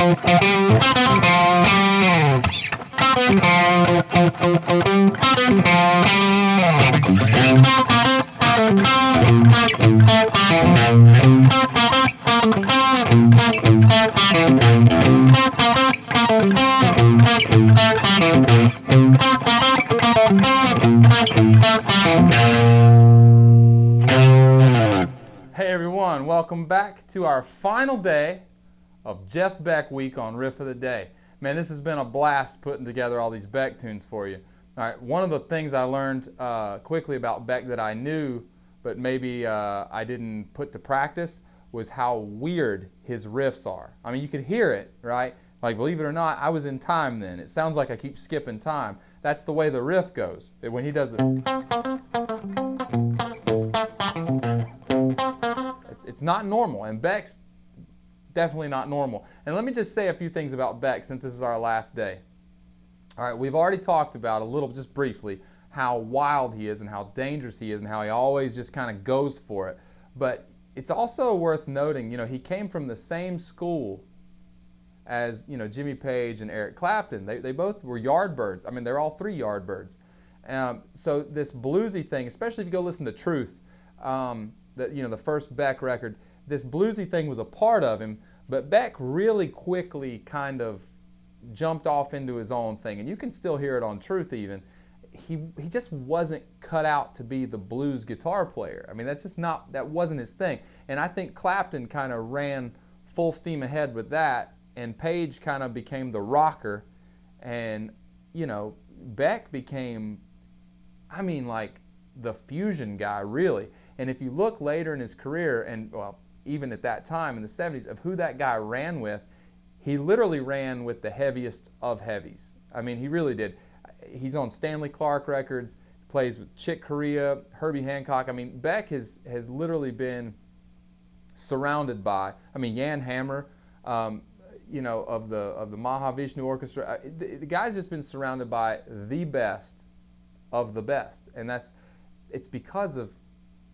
Hey everyone, welcome back to our final day of Jeff Beck Week on Riff of the Day. Man, this has been a blast putting together all these Beck tunes for you. All right, one of the things I learned quickly about Beck that I knew, but maybe I didn't put to practice, was how weird his riffs are. I mean, you could hear it, right? Like, believe it or not, I was in time then. It sounds like I keep skipping time. That's the way the riff goes. When he does the... It's not normal, and Beck's definitely not normal. And let me just say a few things about Beck since this is our last day. All right, we've already talked about a little, just briefly, how wild he is and how dangerous he is and how he always just kind of goes for it. But it's also worth noting, he came from the same school as, Jimmy Page and Eric Clapton. They both were Yardbirds. I mean, they're all three Yardbirds. So this bluesy thing, especially if you go listen to Truth, the first Beck record, this bluesy thing was a part of him, but Beck really quickly kind of jumped off into his own thing, and you can still hear it on Truth even. He just wasn't cut out to be the blues guitar player. I mean, that wasn't his thing. And I think Clapton kind of ran full steam ahead with that, and Page kind of became the rocker, and, Beck became, like the fusion guy, really. And if you look later in his career, and well, even at that time in the 70s, of who that guy ran with, he literally ran with the heaviest of heavies. I mean, he really did. He's on Stanley Clarke records, plays with Chick Corea, Herbie Hancock. I mean, Beck has literally been surrounded by, Jan Hammer, of the Mahavishnu Orchestra. The guy's just been surrounded by the best of the best. And it's because of,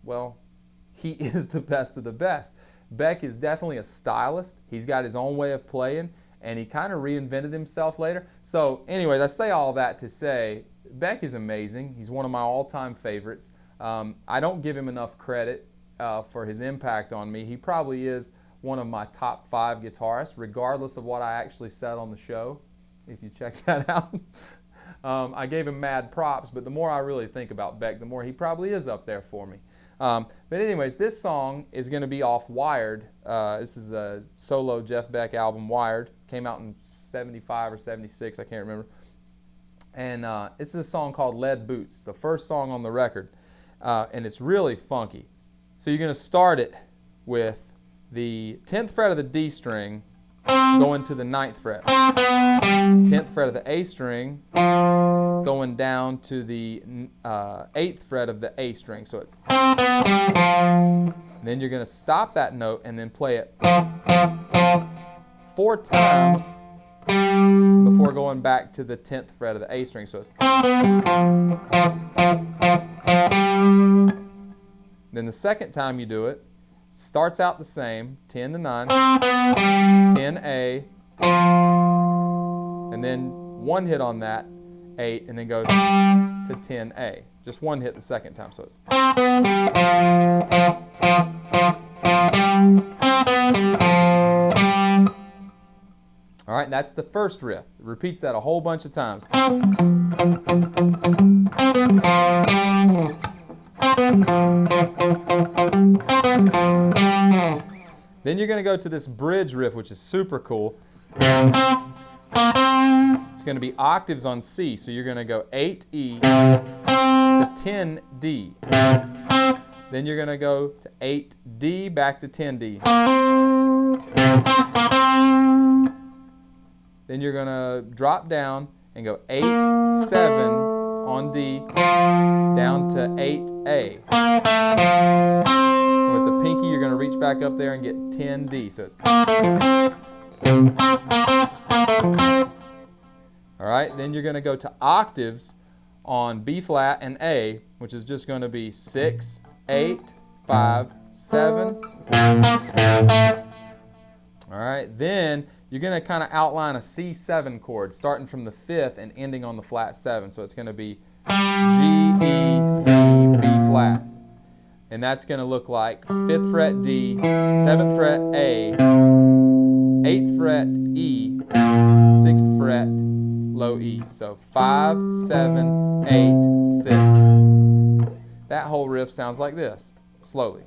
well, he is the best of the best. Beck is definitely a stylist. He's got his own way of playing, and he kind of reinvented himself later. So anyways, I say all that to say Beck is amazing. He's one of my all-time favorites. I don't give him enough credit for his impact on me. He probably is one of my top 5 guitarists, regardless of what I actually said on the show, if you check that out. I gave him mad props, but the more I really think about Beck, the more he probably is up there for me. But anyways, this song is going to be off Wired. This is a solo Jeff Beck album, Wired. Came out in 75 or 76, I can't remember. And this is a song called Lead Boots. It's the first song on the record, and it's really funky. So you're going to start it with the 10th fret of the D string going to the 9th fret. 10th fret of the A string going down to the 8th fret of the A string. So it's... Then you're going to stop that note and then play it 4 times before going back to the 10th fret of the A string. So it's... Then the second time you do it, starts out the same, 10 to 9, 10A, and then one hit on that, 8, and then go to 10A. Just one hit the second time, so it's... All right, that's the first riff. It repeats that a whole bunch of times. Then you're going to go to this bridge riff, which is super cool. It's going to be octaves on C, so you're going to go 8E to 10D. Then you're going to go to 8D back to 10D. Then you're going to drop down and go 8, 7 on D down to 8A. And with the pinky, you're going to reach back up there and get 10D. So it's... All right, then you're going to go to octaves on B flat and A, which is just going to be 6, 8, 5, 7. All All right, then you're going to kind of outline a C7 chord, starting from the 5th and ending on the flat 7. So it's going to be G, E, C, B flat. And that's going to look like 5th fret D, 7th fret A, 8th fret E, 6th fret low E. So 5, 7, 8, 6. That whole riff sounds like this, slowly.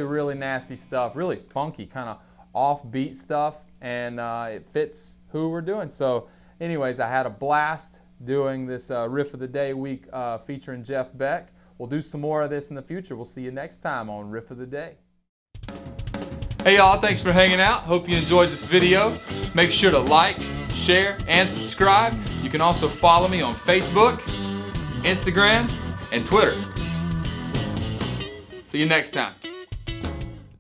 Really nasty stuff, really funky, kind of offbeat stuff, and it fits who we're doing. So anyways, I had a blast doing this Riff of the Day week featuring Jeff Beck. We'll do some more of this in the future. We'll see you next time on Riff of the Day. Hey y'all, thanks for hanging out. Hope you enjoyed this video. Make sure to like, share, and subscribe. You can also follow me on Facebook, Instagram, and Twitter. See you next time.